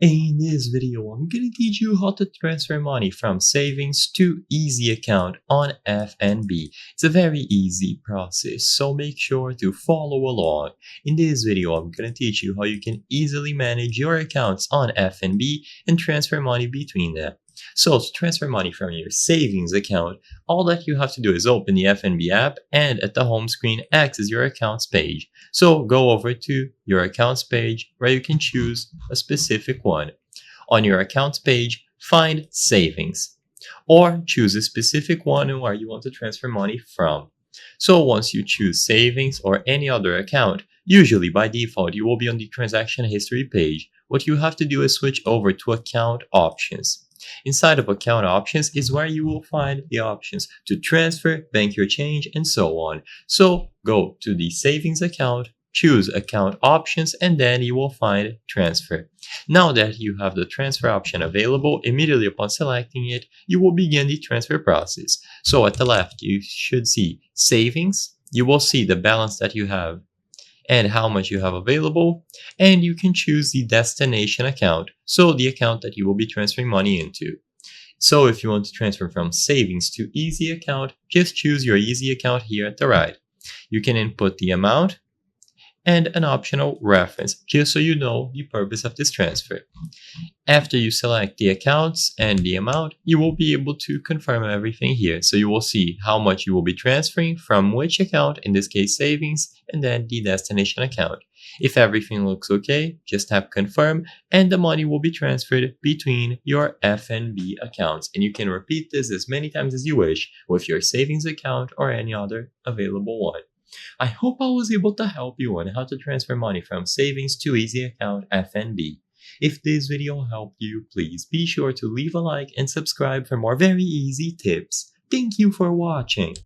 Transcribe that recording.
In this video, I'm gonna teach you how to transfer money from savings to easy account on FNB. It's a very easy process, so make sure to follow along. In this video, I'm gonna teach you how you can easily manage your accounts on FNB and transfer money between them. So to transfer money from your savings account, all that you have to do is open the FNB app and at the home screen access your accounts page. So go over to your accounts page where you can choose a specific one. On your accounts page, find savings or choose a specific one where you want to transfer money from. So once you choose savings or any other account, usually by default you will be on the transaction history page. What you have to do is switch over to account options. Inside of account options is where you will find the options to transfer, bank your change, and so on. So go to the savings account, choose account options, and then you will find transfer. Now that you have the transfer option available, immediately upon selecting it, you will begin the transfer process. So at the left, you should see savings. You will see the balance that you have and how much you have available, and you can choose the destination account, so the account that you will be transferring money into. So if you want to transfer from savings to easy account, just choose your easy account here at the right. You can input the amount and an optional reference, just so you know the purpose of this transfer. After you select the accounts and the amount, you will be able to confirm everything here. So you will see how much you will be transferring from which account, in this case savings, and then the destination account. If everything looks okay, just tap confirm and the money will be transferred between your FNB accounts. And you can repeat this as many times as you wish with your savings account or any other available one. I hope I was able to help you on how to transfer money from savings to easy account FNB. If this video helped you, please be sure to leave a like and subscribe for more very easy tips. Thank you for watching.